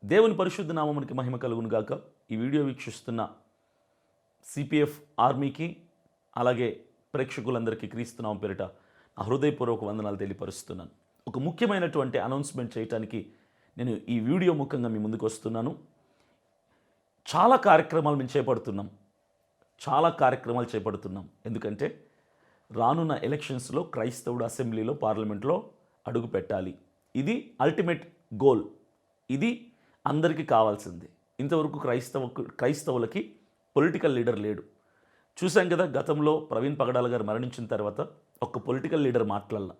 దేవుని పరిశుద్ధ నామమునికి మహిమ కలుగును గాక. ఈ వీడియో వీక్షిస్తున్న సిపిఎఫ్ ఆర్మీకి అలాగే ప్రేక్షకులందరికీ క్రీస్తునామం పేరిట నా హృదయపూర్వక వందనాలు తెలియపరుస్తున్నాను. ఒక ముఖ్యమైనటువంటి అనౌన్స్మెంట్ చేయడానికి నేను ఈ వీడియో ముఖంగా మీ ముందుకు వస్తున్నాను. చాలా కార్యక్రమాలు మేము చేపడుతున్నాం. ఎందుకంటే రానున్న ఎలక్షన్స్లో క్రైస్తవుడు అసెంబ్లీలో పార్లమెంట్లో అడుగు పెట్టాలి. ఇది అల్టిమేట్ గోల్. ఇది అందరికీ కావాల్సింది. ఇంతవరకు క్రైస్తవులకి పొలిటికల్ లీడర్ లేడు. చూసాం కదా, గతంలో ప్రవీణ్ పగడాల గారు మరణించిన తర్వాత ఒక పొలిటికల్ లీడర్ మాట్లాడాల,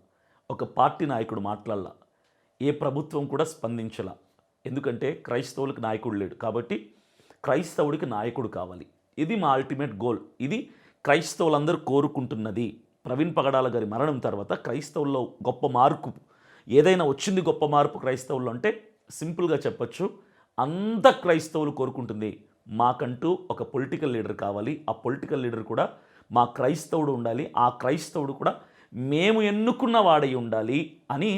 ఒక పార్టీ నాయకుడు మాట్లాడాల, ఏ ప్రభుత్వం కూడా స్పందించాల. ఎందుకంటే క్రైస్తవులకు నాయకుడు లేడు. కాబట్టి క్రైస్తవుడికి నాయకుడు కావాలి. ఇది మా అల్టిమేట్ గోల్. ఇది క్రైస్తవులందరూ కోరుకుంటున్నది. ప్రవీణ్ పగడాల గారి మరణం తర్వాత క్రైస్తవుల్లో గొప్ప మార్పు ఏదైనా వచ్చింది, గొప్ప మార్పు క్రైస్తవుల్లో అంటే సింపుల్గా చెప్పచ్చు, అంత క్రైస్తవులు కోరుకుంటుంది మాకంటూ ఒక పొలిటికల్ లీడర్ కావాలి. ఆ పొలిటికల్ లీడర్ కూడా మా క్రైస్తవుడు ఉండాలి. ఆ క్రైస్తవుడు కూడా మేము ఎన్నుకున్న వాడై ఉండాలి అని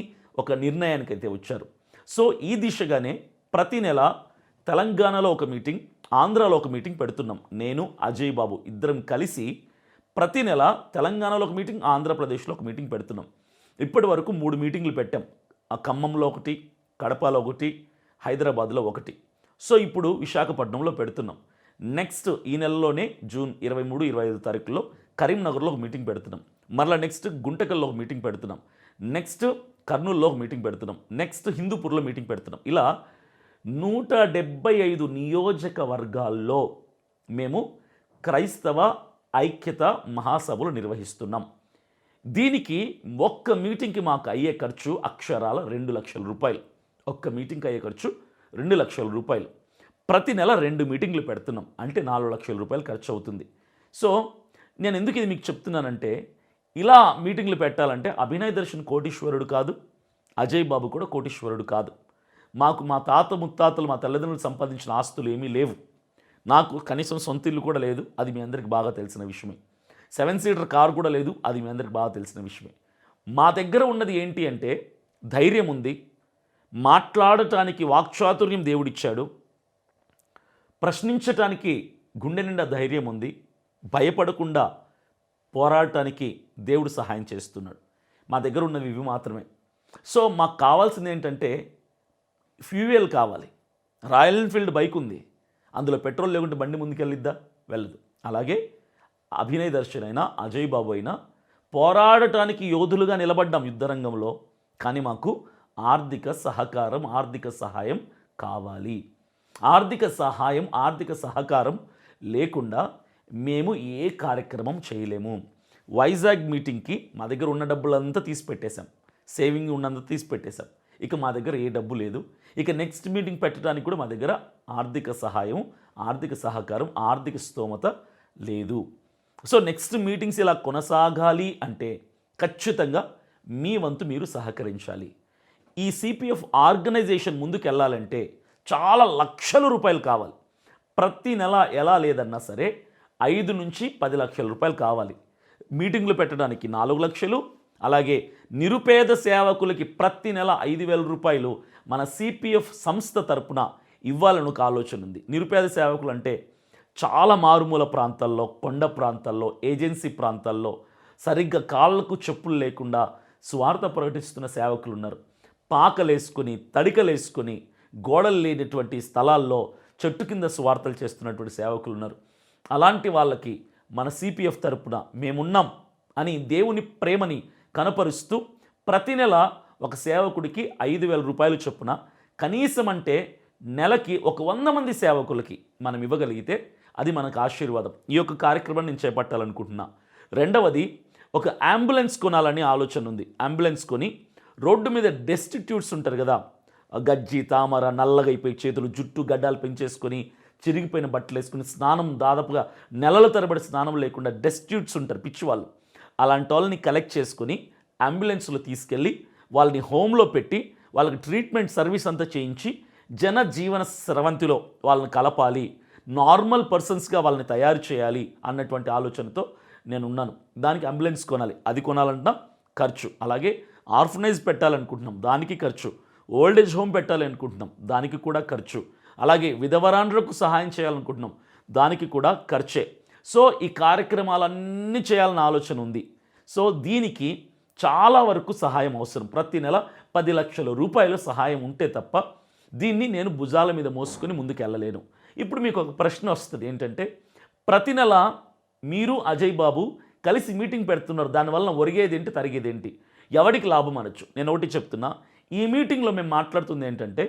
ఒక నిర్ణయానికి అయితే వచ్చారు. సో ఈ దిశగానే ప్రతి నెల తెలంగాణలో ఒక మీటింగ్, ఆంధ్రాలో ఒక మీటింగ్ పెడుతున్నాం. నేను అజయ్ బాబు ఇద్దరం కలిసి ప్రతి నెల తెలంగాణలో ఒక మీటింగ్, ఆంధ్రప్రదేశ్లో ఒక మీటింగ్ పెడుతున్నాం. ఇప్పటి వరకు 3 మీటింగ్లు పెట్టాం. ఆ ఖమ్మంలో ఒకటి, కడపలో ఒకటి, హైదరాబాద్లో ఒకటి. సో ఇప్పుడు విశాఖపట్నంలో పెడుతున్నాం. నెక్స్ట్ ఈ నెలలోనే జూన్ 23, 25 తారీఖుల్లో కరీంనగర్లో ఒక మీటింగ్ పెడుతున్నాం. మరలా నెక్స్ట్ గుంటకల్లో ఒక మీటింగ్ పెడుతున్నాం. నెక్స్ట్ కర్నూలులో ఒక మీటింగ్ పెడుతున్నాం. నెక్స్ట్ హిందూపూర్లో మీటింగ్ పెడుతున్నాం. ఇలా 175 నియోజకవర్గాల్లో మేము క్రైస్తవ ఐక్యత మహాసభలు నిర్వహిస్తున్నాం. దీనికి ఒక్క మీటింగ్కి మాకు అయ్యే ఖర్చు అక్షరాల 2 లక్షల రూపాయలు. ఒక్క మీటింగ్కి అయ్యే ఖర్చు 2 లక్షల రూపాయలు. ప్రతి నెల 2 మీటింగ్లు పెడుతున్నాం అంటే 4 లక్షల రూపాయలు ఖర్చు అవుతుంది. సో నేను ఎందుకు ఇది మీకు చెప్తున్నానంటే, ఇలా మీటింగ్లు పెట్టాలంటే అభినయ్ దర్శన్ కోటీశ్వరుడు కాదు, అజయ్ బాబు కూడా కోటీశ్వరుడు కాదు. మాకు మా తాత ముత్తాతలు, మా తల్లిదండ్రులు సంపాదించిన ఆస్తులు ఏమీ లేవు. నాకు కనీసం సొంత ఇల్లు కూడా లేదు. అది మీ అందరికి బాగా తెలిసిన విషయమే. 7 సీటర్ కారు కూడా లేదు. అది మీ అందరికి బాగా తెలిసిన విషయమే. మా దగ్గర ఉన్నది ఏంటి అంటే ధైర్యం ఉంది, మాట్లాడటానికి వాక్చాతుర్యం దేవుడిచ్చాడు, ప్రశ్నించటానికి గుండె నిండా ధైర్యం ఉంది, భయపడకుండా పోరాడటానికి దేవుడు సహాయం చేస్తున్నాడు. మా దగ్గర ఉన్నవి ఇవి మాత్రమే. సో మాకు కావాల్సింది ఏంటంటే ఫ్యూయల్ కావాలి. రాయల్ ఎన్ఫీల్డ్ బైక్ ఉంది, అందులో పెట్రోల్ లేకుంటే బండి ముందుకెళ్ళిద్దా? వెళ్ళదు. అలాగే అభినయ్ దర్శన్ అయినా అజయ్ బాబు అయినా పోరాడటానికి యోధులుగా నిలబడ్డాం యుద్ధరంగంలో. కానీ మాకు ఆర్థిక సహకారం, ఆర్థిక సహాయం కావాలి. ఆర్థిక సహకారం లేకుండా మేము ఏ కార్యక్రమం చేయలేము. వైజాగ్ మీటింగ్కి మా దగ్గర ఉన్న డబ్బులంతా తీసి పెట్టేశాం, సేవింగ్ ఉన్నంత తీసి పెట్టేశాం. ఇక మా దగ్గర ఏ డబ్బు లేదు. ఇక నెక్స్ట్ మీటింగ్ పెట్టడానికి కూడా మా దగ్గర ఆర్థిక సహాయం, ఆర్థిక సహకారం, ఆర్థిక స్తోమత లేదు. సో నెక్స్ట్ మీటింగ్స్ ఇలా కొనసాగాలి అంటే ఖచ్చితంగా మీ వంతు మీరు సహకరించాలి. ఈ సిపిఎఫ్ ఆర్గనైజేషన్ ముందుకు వెళ్ళాలంటే చాలా లక్షల రూపాయలు కావాలి. ప్రతి నెల ఎలా లేదన్నా సరే 5 నుంచి 10 లక్షల రూపాయలు కావాలి. మీటింగ్లు పెట్టడానికి 4 లక్షలు, అలాగే నిరుపేద సేవకులకి ప్రతి నెల 5,000 రూపాయలు మన సిపిఎఫ్ సంస్థ తరపున ఇవ్వాలని ఒక ఆలోచన ఉంది. నిరుపేద సేవకులు అంటే చాలా మారుమూల ప్రాంతాల్లో, కొండ ప్రాంతాల్లో, ఏజెన్సీ ప్రాంతాల్లో సరిగ్గా కాళ్ళకు చెప్పులు లేకుండా స్వార్థ ప్రకటిస్తున్న సేవకులు ఉన్నారు. పాకలేసుకొని, తడికలేసుకొని, గోడలు లేనటువంటి స్థలాల్లో చెట్టు కింద స్వార్థలు చేస్తున్నటువంటి సేవకులు ఉన్నారు. అలాంటి వాళ్ళకి మన సిపిఎఫ్ తరపున మేమున్నాం అని దేవుని ప్రేమని కనపరుస్తూ ప్రతి నెల ఒక సేవకుడికి 5,000 రూపాయలు చొప్పున, కనీసం అంటే నెలకి ఒక 100 మంది సేవకులకి మనం ఇవ్వగలిగితే అది మనకు ఆశీర్వాదం. ఈ యొక్క కార్యక్రమాన్ని నేను చేపట్టాలనుకుంటున్నా. రెండవది, ఒక అంబులెన్స్ కొనాలని ఆలోచన ఉంది. అంబులెన్స్ కొని రోడ్డు మీద డెస్టిట్యూట్స్ ఉంటారు కదా, గజ్జి, తామర, నల్లగా అయిపోయి చేతులు, జుట్టు, గడ్డాలు పెంచేసుకొని, చిరిగిపోయిన బట్టలు వేసుకుని, స్నానం దాదాపుగా నెలల తరబడి స్నానం లేకుండా డెస్టిట్యూట్స్ ఉంటారు, పిచ్చివాళ్ళు. అలాంటి వాళ్ళని కలెక్ట్ చేసుకుని అంబులెన్స్లో తీసుకెళ్ళి వాళ్ళని హోమ్లో పెట్టి వాళ్ళకి ట్రీట్మెంట్ సర్వీస్ అంతా చేయించి జనజీవన స్రవంతిలో వాళ్ళని కలపాలి, నార్మల్ పర్సన్స్గా వాళ్ళని తయారు చేయాలి అన్నటువంటి ఆలోచనతో నేను ఉన్నాను. దానికి అంబులెన్స్ కొనాలి, అది కొనాలంటున్నా ఖర్చు. అలాగే ఆర్ఫనైజ్ పెట్టాలనుకుంటున్నాం, దానికి ఖర్చు. ఓల్డ్ ఏజ్ హోమ్ పెట్టాలి అనుకుంటున్నాం, దానికి కూడా ఖర్చు. అలాగే విధవరాండ్రకు సహాయం చేయాలనుకుంటున్నాం, దానికి కూడా ఖర్చే. సో ఈ కార్యక్రమాలన్నీ చేయాలన్న ఆలోచన ఉంది. సో దీనికి చాలా వరకు సహాయం అవసరం. ప్రతి నెల 10 లక్షల రూపాయల సహాయం ఉంటే తప్ప దీన్ని నేను భుజాల మీద మోసుకొని ముందుకు వెళ్ళలేను. ఇప్పుడు మీకు ఒక ప్రశ్న వస్తుంది ఏంటంటే, ప్రతి నెల మీరు అజయ్ బాబు కలిసి మీటింగ్ పెడుతున్నారు, దానివల్ల ఒరిగేదేంటి తరిగేదేంటి, ఎవరికి లాభం అనొచ్చు. నేను ఒకటి చెప్తున్నా, ఈ మీటింగ్లో మేము మాట్లాడుతుంది ఏంటంటే,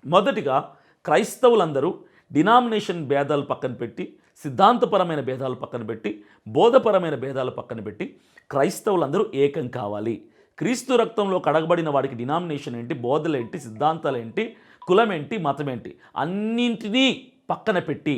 మొదటిగా క్రైస్తవులందరూ డినామినేషన్ భేదాలు పక్కన పెట్టి, సిద్ధాంతపరమైన భేదాలు పక్కన పెట్టి, బోధపరమైన భేదాలు పక్కన పెట్టి క్రైస్తవులందరూ ఏకం కావాలి. క్రీస్తు రక్తంలో కడగబడిన వాడికి డినామినేషన్ ఏంటి, బోధలేంటి, సిద్ధాంతాలేంటి, కులమేంటి, మతమేంటి అన్నింటినీ పక్కన పెట్టి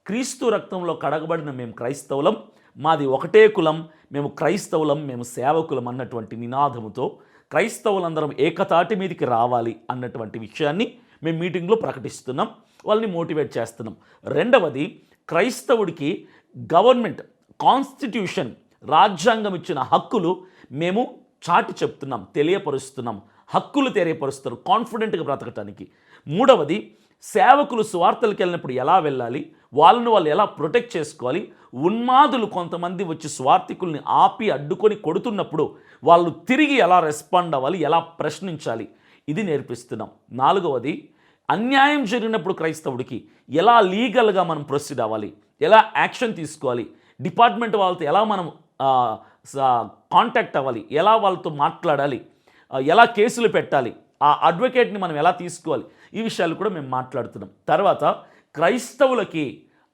క్రీస్తు రక్తంలో కడగబడిన మేము క్రైస్తవులం, మాది ఒకటే కులం, మేము క్రైస్తవులం, మేము సేవకులం అన్నటువంటి నినాదముతో క్రైస్తవులందరం ఏకతాటి మీదకి రావాలి అన్నటువంటి విషయాన్ని మేము మీటింగ్లో ప్రకటిస్తున్నాం, వాళ్ళని మోటివేట్ చేస్తున్నాం. రెండవది, క్రైస్తవుడికి గవర్నమెంట్ కాన్స్టిట్యూషన్ రాజ్యాంగం ఇచ్చిన హక్కులు మేము చాటి చెప్తున్నాం, తెలియపరుస్తున్నాం, హక్కులు తెలియపరుస్తారు కాన్ఫిడెంట్గా బ్రతకటానికి. మూడవది, సేవకులు సువార్తలకు వెళ్ళినప్పుడు ఎలా వెళ్ళాలి, వాళ్ళను వాళ్ళు ఎలా ప్రొటెక్ట్ చేసుకోవాలి, ఉన్మాదులు కొంతమంది వచ్చి స్వార్థికుల్ని ఆపి అడ్డుకొని కొడుతున్నప్పుడు వాళ్ళు తిరిగి ఎలా రెస్పాండ్ అవ్వాలి, ఎలా ప్రశ్నించాలి, ఇది నేర్పిస్తున్నాం. నాలుగవది, అన్యాయం జరిగినప్పుడు క్రైస్తవుడికి ఎలా లీగల్గా మనం ప్రొసీడ్ అవ్వాలి, ఎలా యాక్షన్ తీసుకోవాలి, డిపార్ట్మెంట్ వాళ్ళతో ఎలా మనం కాంటాక్ట్ అవ్వాలి, ఎలా వాళ్ళతో మాట్లాడాలి, ఎలా కేసులు పెట్టాలి, ఆ అడ్వకేట్ని మనం ఎలా తీసుకోవాలి, ఈ విషయాలు కూడా మేము మాట్లాడుతున్నాం. తర్వాత క్రైస్తవులకి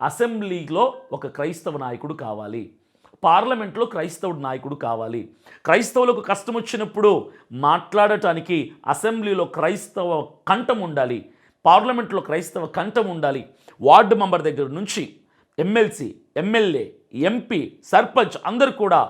అసెంబ్లీలో ఒక క్రైస్తవ నాయకుడు కావాలి, పార్లమెంట్లో క్రైస్తవుడు నాయకుడు కావాలి, క్రైస్తవులకు కష్టం వచ్చినప్పుడు మాట్లాడటానికి అసెంబ్లీలో క్రైస్తవ కంఠం ఉండాలి, పార్లమెంట్లో క్రైస్తవ కంఠం ఉండాలి. వార్డు మెంబర్ దగ్గర నుంచి ఎమ్మెల్సీ, ఎమ్మెల్యే, ఎంపీ, సర్పంచ్ అందరూ కూడా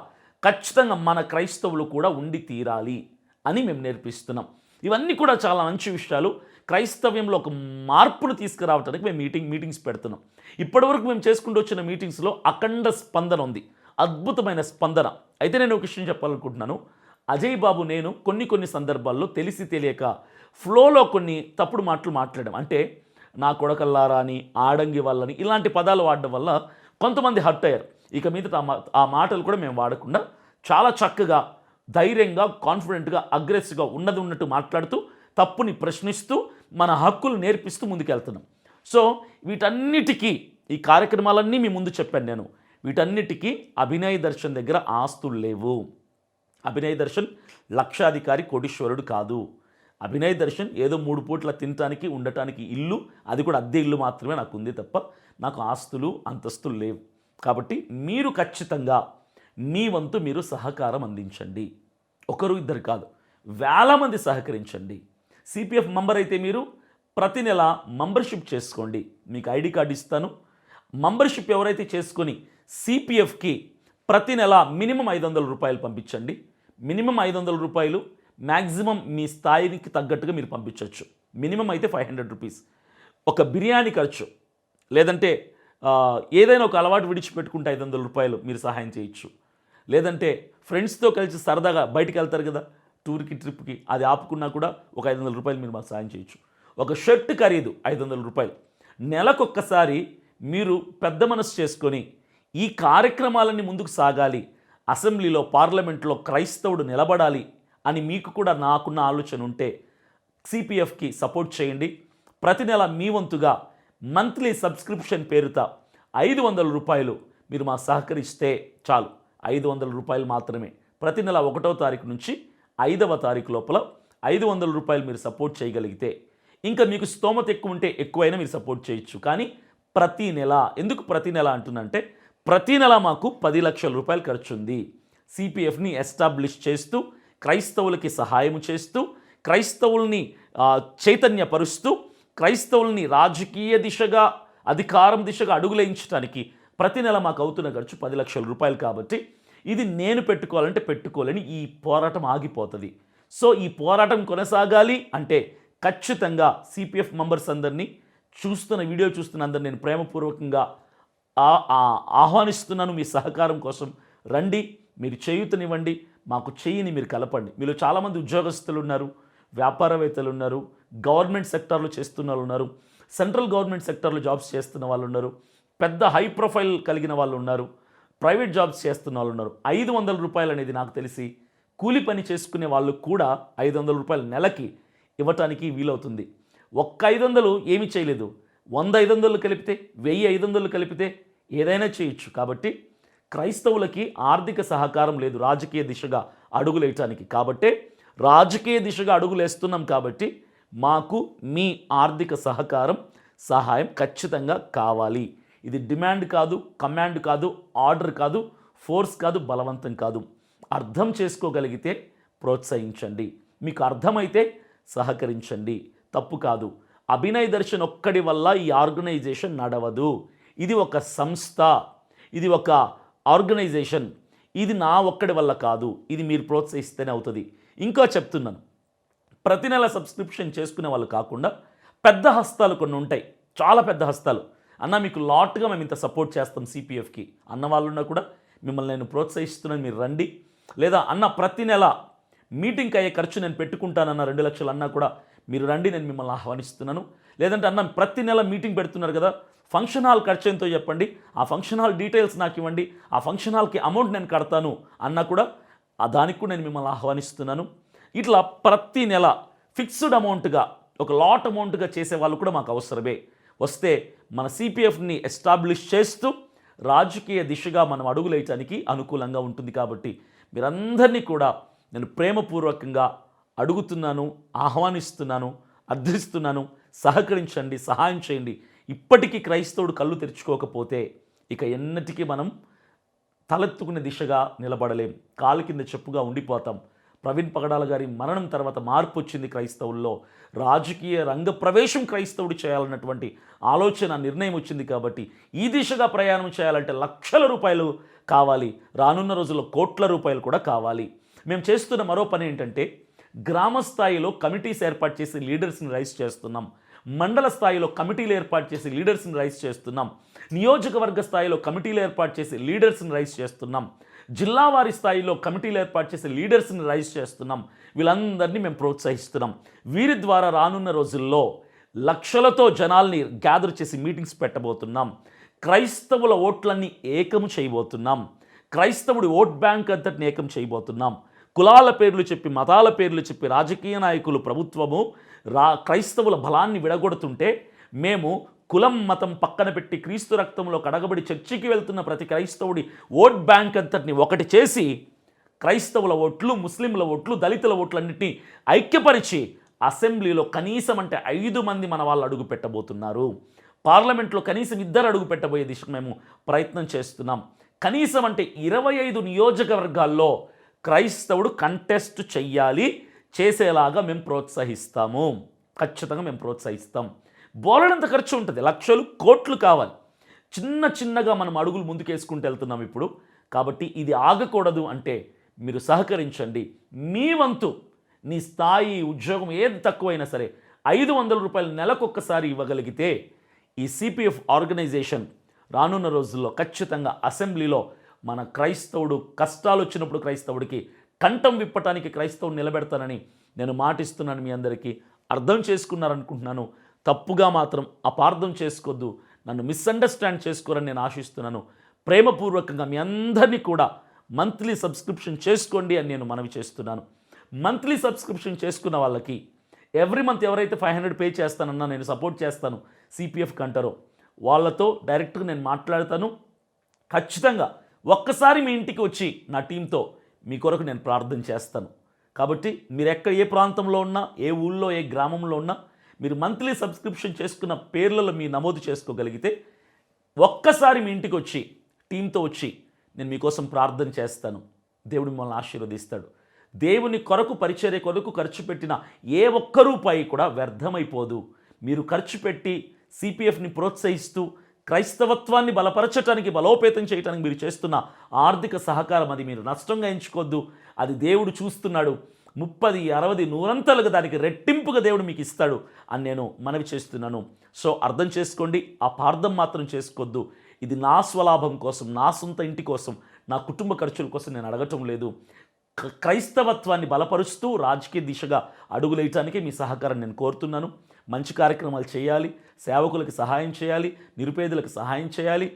ఖచ్చితంగా మన క్రైస్తవులు కూడా ఉండి తీరాలి అని మేము నేర్పిస్తున్నాం. ఇవన్నీ కూడా చాలా మంచి విషయాలు. క్రైస్తవ్యంలో ఒక మార్పును తీసుకురావడానికి మేము మీటింగ్స్ పెడుతున్నాం. ఇప్పటివరకు మేము చేసుకుంటూ వచ్చిన మీటింగ్స్లో అఖండ స్పందన ఉంది, అద్భుతమైన స్పందన. అయితే నేను ఒక విషయం చెప్పాలనుకుంటున్నాను, అజయ్ బాబు నేను కొన్ని సందర్భాల్లో తెలిసి తెలియక ఫ్లోలో కొన్ని తప్పుడు మాటలు మాట్లాడాం. అంటే నా కొడకల్లారా అని, ఆడంగి వాళ్ళని, ఇలాంటి పదాలు వాడడం వల్ల కొంతమంది హర్ట్ అయ్యారు. ఇక మీద ఆ మాటలు కూడా మేము వాడకుండా చాలా చక్కగా, ధైర్యంగా, కాన్ఫిడెంట్గా, అగ్రెసివ్గా ఉన్నట్టు మాట్లాడుతూ, తప్పుని ప్రశ్నిస్తూ, మన హక్కులు నేర్పిస్తూ ముందుకెళ్తున్నాం. సో వీటన్నిటికీ, ఈ కార్యక్రమాలన్నీ మీ ముందు చెప్పాను నేను, వీటన్నిటికీ అభినయ్ దర్శన్ దగ్గర ఆస్తులు లేవు. అభినయ్ దర్శన్ లక్షాధికారి, కోటీశ్వరుడు కాదు. అభినయ్ దర్శన్ ఏదో 3 పూట్ల తినటానికి, ఉండటానికి ఇల్లు, అది కూడా అద్దె ఇల్లు మాత్రమే నాకు ఉంది తప్ప నాకు ఆస్తులు, అంతస్తులు లేవు. కాబట్టి మీరు ఖచ్చితంగా మీ వంతు మీరు సహకారం అందించండి. ఒకరు ఇద్దరు కాదు, వేల మంది సహకరించండి. సిపిఎఫ్ మెంబర్ అయితే మీరు ప్రతి నెల మెంబర్షిప్ చేసుకోండి, మీకు ఐడి కార్డు ఇస్తాను. మెంబర్షిప్ ఎవరైతే చేసుకొని సిపిఎఫ్కి ప్రతి నెల మినిమం 500 రూపాయలు పంపించండి. మినిమం 500 రూపాయలు, మ్యాక్సిమం మీ స్థాయికి తగ్గట్టుగా మీరు పంపించవచ్చు. మినిమం అయితే 500 రూపీస్. ఒక బిర్యానీ ఖర్చు, లేదంటే ఏదైనా ఒక అలవాటు విడిచిపెట్టుకుంటే 500 రూపాయలు మీరు సహాయం చేయొచ్చు. లేదంటే ఫ్రెండ్స్తో కలిసి సరదాగా బయటికి వెళ్తారు కదా, టూర్కి, ట్రిప్కి, అది ఆపుకున్నా కూడా ఒక 500 రూపాయలు మీరు మాకు సహాయం చేయొచ్చు. ఒక షర్ట్ ఖరీదు 500 రూపాయలు. నెలకొక్కసారి మీరు పెద్ద మనసు చేసుకొని ఈ కార్యక్రమాలన్నీ ముందుకు సాగాలి, అసెంబ్లీలో, పార్లమెంట్లో క్రైస్తవుడు నిలబడాలి అని మీకు కూడా నాకున్న ఆలోచన ఉంటే సిపిఎఫ్కి సపోర్ట్ చేయండి. ప్రతి నెల మీ వంతుగా మంత్లీ సబ్స్క్రిప్షన్ పేరుతో 500 రూపాయలు మీరు మాకు సహకరిస్తే చాలు. 500 రూపాయలు మాత్రమే. ప్రతి నెల 1వ తారీఖు నుంచి 5వ తారీఖు లోపల 500 రూపాయలు మీరు సపోర్ట్ చేయగలిగితే, ఇంకా మీకు స్తోమత ఎక్కువ ఉంటే ఎక్కువైనా మీరు సపోర్ట్ చేయొచ్చు. కానీ ప్రతి నెల, ఎందుకు ప్రతి నెల అంటున్నంటే, ప్రతి నెల మాకు 10 లక్షల రూపాయలు ఖర్చు ఉంది. సిపిఎఫ్ని ఎస్టాబ్లిష్ చేస్తూ, క్రైస్తవులకి సహాయం చేస్తూ, క్రైస్తవుల్ని చైతన్యపరుస్తూ, క్రైస్తవుల్ని రాజకీయ దిశగా, అధికారం దిశగా అడుగులేయించడానికి ప్రతి నెల మాకు అవుతున్న ఖర్చు 10 లక్షల రూపాయలు. కాబట్టి ఇది నేను పెట్టుకోవాలంటే పెట్టుకోలేని, ఈ పోరాటం ఆగిపోతుంది. సో ఈ పోరాటం కొనసాగాలి అంటే ఖచ్చితంగా సిపిఎఫ్ మెంబర్స్ అందరినీ, వీడియో చూస్తున్న అందరినీ నేను ప్రేమపూర్వకంగా ఆహ్వానిస్తున్నాను. మీ సహకారం కోసం రండి, మీరు చేయూతనివ్వండి, మాకు చెయ్యిని మీరు కలపండి. మీలో చాలామంది ఉద్యోగస్తులు ఉన్నారు, వ్యాపారవేత్తలు ఉన్నారు, గవర్నమెంట్ సెక్టార్లో చేస్తున్న వాళ్ళు ఉన్నారు, సెంట్రల్ గవర్నమెంట్ సెక్టార్లో జాబ్స్ చేస్తున్న వాళ్ళు ఉన్నారు, పెద్ద హై ప్రొఫైల్ కలిగిన వాళ్ళు ఉన్నారు, ప్రైవేట్ జాబ్స్ చేస్తున్న వాళ్ళు ఉన్నారు. 500 రూపాయలు అనేది నాకు తెలిసి కూలి పని చేసుకునే వాళ్ళు కూడా 500 రూపాయలు నెలకి ఇవ్వటానికి వీలవుతుంది. ఒక్క 500 ఏమీ చేయలేదు, 100 500 కలిపితే 1000 500 కలిపితే ఏదైనా చేయొచ్చు. కాబట్టి క్రైస్తవులకి ఆర్థిక సహకారం లేదు రాజకీయ దిశగా అడుగులేయటానికి. కాబట్టే రాజకీయ దిశగా అడుగులేస్తున్నాం కాబట్టి మాకు మీ ఆర్థిక సహాయం ఖచ్చితంగా కావాలి. ఇది డిమాండ్ కాదు, కమాండ్ కాదు, ఆర్డర్ కాదు, ఫోర్స్ కాదు, బలవంతం కాదు. అర్థం చేసుకోగలిగితే ప్రోత్సహించండి, మీకు అర్థమైతే సహకరించండి, తప్పు కాదు. అభినయ్ దర్శన్ ఒక్కడి వల్ల ఈ ఆర్గనైజేషన్ నడవదు. ఇది ఒక సంస్థ, ఇది ఒక ఆర్గనైజేషన్. ఇది నా ఒక్కడి వల్ల కాదు, ఇది మీరు ప్రోత్సహిస్తేనే అవుతుంది. ఇంకా చెప్తున్నాను, ప్రతి నెల సబ్స్క్రిప్షన్ చేసుకునే వాళ్ళు కాకుండా పెద్ద హస్తాలు కొన్ని ఉంటాయి, చాలా పెద్ద హస్తాలు. అన్న మీకు లాట్గా మేము ఇంత సపోర్ట్ చేస్తాం సిపిఎఫ్కి అన్న వాళ్ళున్నా కూడా మిమ్మల్ని నేను ప్రోత్సహిస్తున్నాను, మీరు రండి. లేదా అన్న ప్రతి నెల మీటింగ్కి అయ్యే ఖర్చు నేను పెట్టుకుంటానన్న 2 లక్షలు అన్నా కూడా మీరు రండి, నేను మిమ్మల్ని ఆహ్వానిస్తున్నాను. లేదంటే అన్న ప్రతి నెల మీటింగ్ పెడుతున్నారు కదా, ఫంక్షన్ హాల్ ఖర్చు ఎంతో చెప్పండి, ఆ ఫంక్షన్ హాల్ డీటెయిల్స్ నాకు ఇవ్వండి, ఆ ఫంక్షన్ హాల్కి అమౌంట్ నేను కడతాను అన్నా కూడా దానికి కూడా నేను మిమ్మల్ని ఆహ్వానిస్తున్నాను. ఇట్లా ప్రతి నెల ఫిక్స్డ్ అమౌంట్గా ఒక లాట్ అమౌంట్గా చేసే వాళ్ళు కూడా మాకు అవసరమే. వస్తే మన సిపిఎఫ్ని ఎస్టాబ్లిష్ చేస్తూ రాజకీయ దిశగా మనం అడుగులేయటానికి అనుకూలంగా ఉంటుంది. కాబట్టి మీరందరినీ కూడా నేను ప్రేమపూర్వకంగా అడుగుతున్నాను, ఆహ్వానిస్తున్నాను, అర్థిస్తున్నాను. సహకరించండి, సహాయం చేయండి. ఇప్పటికీ క్రైస్తవుడు కళ్ళు తెరుచుకోకపోతే ఇక ఎన్నటికీ మనం తలెత్తుకునే దిశగా నిలబడలేం, కాలు కింద చెప్పుగా ఉండిపోతాం. ప్రవీణ్ పగడాల గారి మరణం తర్వాత మార్పు వచ్చింది క్రైస్తవుల్లో. రాజకీయ రంగ ప్రవేశం క్రైస్తవుడు చేయాలన్నటువంటి ఆలోచన, నిర్ణయం వచ్చింది. కాబట్టి ఈ దిశగా ప్రయాణం చేయాలంటే లక్షల రూపాయలు కావాలి, రానున్న రోజుల్లో కోట్ల రూపాయలు కూడా కావాలి. మేము చేస్తున్న మరో పని ఏంటంటే గ్రామ స్థాయిలో కమిటీస్ ఏర్పాటు చేసి లీడర్స్ని రైజ్ చేస్తున్నాం, మండల స్థాయిలో కమిటీలు ఏర్పాటు చేసి లీడర్స్ని రైజ్ చేస్తున్నాం, నియోజకవర్గ స్థాయిలో కమిటీలు ఏర్పాటు చేసి లీడర్స్ని రైజ్ చేస్తున్నాం, జిల్లా వారి స్థాయిలో కమిటీలు ఏర్పాటు చేసి లీడర్స్ని రైజ్ చేస్తున్నాం. వీళ్ళందరినీ మేము ప్రోత్సహిస్తున్నాం. వీరి ద్వారా రానున్న రోజుల్లో లక్షలతో జనాల్ని గ్యాదర్ చేసి మీటింగ్స్ పెట్టబోతున్నాం. క్రైస్తవుల ఓట్లన్నీ ఏకం చేయబోతున్నాం. క్రైస్తవుడి ఓట్ బ్యాంక్ అంతటిని ఏకం చేయబోతున్నాం. కులాల పేర్లు చెప్పి, మతాల పేర్లు చెప్పి రాజకీయ నాయకులు, ప్రభుత్వము క్రైస్తవుల బలాన్ని విడగొడుతుంటే మేము కులం మతం పక్కన పెట్టి క్రీస్తు రక్తంలో కడగబడి చర్చికి వెళ్తున్న ప్రతి క్రైస్తవుడి ఓట్ బ్యాంక్ అంతటిని ఒకటి చేసి క్రైస్తవుల ఓట్లు, ముస్లింల ఓట్లు, దళితుల ఓట్లన్నింటినీ ఐక్యపరిచి అసెంబ్లీలో కనీసం అంటే 5 మంది మన వాళ్ళు అడుగు పెట్టబోతున్నారు. పార్లమెంట్లో కనీసం 2 అడుగు పెట్టబోయే దిశకు మేము ప్రయత్నం చేస్తున్నాం. కనీసం అంటే 25 నియోజకవర్గాల్లో క్రైస్తవుడు కంటెస్ట్ చెయ్యాలి, చేసేలాగా మేము ప్రోత్సహిస్తాము. ఖచ్చితంగా మేము ప్రోత్సహిస్తాం. బోలెడంత ఖర్చు ఉంటుంది, లక్షలు కోట్లు కావాలి. చిన్నగా మనం అడుగులు ముందుకేసుకుంటూ వెళ్తున్నాం ఇప్పుడు. కాబట్టి ఇది ఆగకూడదు అంటే మీరు సహకరించండి. మీ వంతు, నీ స్థాయి, ఉద్యోగం ఏది తక్కువైనా సరే 500 రూపాయలు నెలకొక్కసారి ఇవ్వగలిగితే ఈ సిపిఎఫ్ ఆర్గనైజేషన్ రానున్న రోజుల్లో ఖచ్చితంగా అసెంబ్లీలో మన క్రైస్తవుడు కష్టాలు వచ్చినప్పుడు క్రైస్తవుడికి కంఠం విప్పటానికి క్రైస్తవుడు నిలబెడతానని నేను మాటిస్తున్నాను. మీ అందరికీ అర్థం చేసుకున్నారనుకుంటున్నాను. తప్పుగా మాత్రం అపార్థం చేసుకోవద్దు, నన్ను మిస్అండర్స్టాండ్ చేసుకోరని నేను ఆశిస్తున్నాను. ప్రేమపూర్వకంగా మీ అందరినీ కూడా మంత్లీ సబ్స్క్రిప్షన్ చేసుకోండి అని నేను మనవి చేస్తున్నాను. మంత్లీ సబ్స్క్రిప్షన్ చేసుకున్న వాళ్ళకి ఎవ్రీ మంత్ ఎవరైతే 500 పే చేస్తానన్నా నేను సపోర్ట్ చేస్తాను సిపిఎఫ్ కంటారో వాళ్ళతో డైరెక్ట్గా నేను మాట్లాడతాను. ఖచ్చితంగా ఒక్కసారి మీ ఇంటికి వచ్చి నా టీంతో మీ కొరకు నేను ప్రార్థన చేస్తాను. కాబట్టి మీరు ఏ ప్రాంతంలో ఉన్నా, ఏ ఊళ్ళో, ఏ గ్రామంలో ఉన్నా మీరు మంత్లీ సబ్స్క్రిప్షన్ చేసుకున్న పేర్లలో మీ నమోదు చేసుకోగలిగితే ఒక్కసారి మీ ఇంటికి వచ్చి టీంతో వచ్చి నేను మీకోసం ప్రార్థన చేస్తాను. దేవుడు మిమ్మల్ని ఆశీర్వదిస్తాడు. దేవుని కొరకు, పరిచర్య కొరకు ఖర్చు పెట్టిన ఏ ఒక్క రూపాయి కూడా వ్యర్థమైపోదు. మీరు ఖర్చు పెట్టి సిపిఎఫ్ని ప్రోత్సహిస్తూ క్రైస్తవత్వాన్ని బలపరచడానికి, బలోపేతం చేయడానికి మీరు చేస్తున్న ఆర్థిక సహకారం అది మీరు నష్టంగా ఎంచుకోవద్దు. అది దేవుడు చూస్తున్నాడు. 30, 60, 100 దానికి రెట్టింపుగా దేవుడు మీకు ఇస్తాడు అని నేను మనవి చేస్తున్నాను. సో అర్థం చేసుకోండి, అపార్థం మాత్రం చేసుకోవద్దు. ఇది నా స్వలాభం కోసం, నా సొంత ఇంటి కోసం, నా కుటుంబ ఖర్చుల కోసం నేను అడగటం లేదు. క్రైస్తవత్వాన్ని బలపరుస్తూ రాజకీయ దిశగా అడుగులేయటానికి మీ సహకారం నేను కోరుతున్నాను. మంచి కార్యక్రమాలు చేయాలి, సేవకులకు సహాయం చేయాలి, నిరుపేదలకు సహాయం చేయాలి,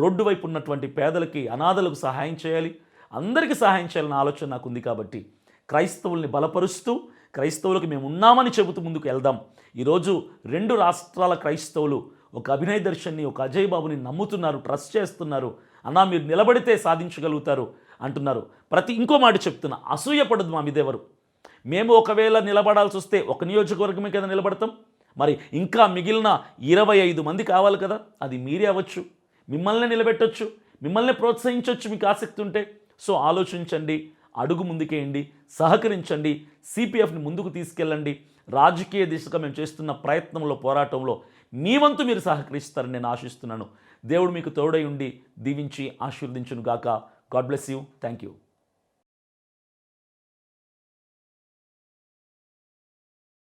రోడ్డు వైపు ఉన్నటువంటి పేదలకి, అనాథలకు సహాయం చేయాలి, అందరికీ సహాయం చేయాలన్న ఆలోచన నాకు ఉంది. కాబట్టి క్రైస్తవుల్ని బలపరుస్తూ క్రైస్తవులకు మేము ఉన్నామని చెబుతూ ముందుకు వెళ్దాం. ఈరోజు 2 రాష్ట్రాల క్రైస్తవులు ఒక అభినయ్ దర్శన్ని, ఒక అజయ్ బాబుని నమ్ముతున్నారు, ట్రస్ట్ చేస్తున్నారు. అన్నా మీరు నిలబడితే సాధించగలుగుతారు అంటున్నారు. ఇంకో మాట చెప్తున్నా, అసూయపడదు మా మీదెవరు. మేము ఒకవేళ నిలబడాల్సి వస్తే ఒక నియోజకవర్గమే కదా నిలబడతాం. మరి ఇంకా మిగిలిన 25 మంది కావాలి కదా, అది మీరే అవ్వచ్చు, మిమ్మల్ని నిలబెట్టొచ్చు, మిమ్మల్ని ప్రోత్సహించవచ్చు మీకు ఆసక్తి ఉంటే. సో ఆలోచించండి, అడుగు ముందుకేయండి, సహకరించండి, సిపిఎఫ్ని ముందుకు తీసుకెళ్ళండి. రాజకీయ దిశగా మేము చేస్తున్న ప్రయత్నంలో, పోరాటంలో మీ వంతు మీరు సహకరిస్తారని నేను ఆశిస్తున్నాను. దేవుడు మీకు తోడై ఉండి దీవించి ఆశీర్వదించును గాక. God bless you. Thank you.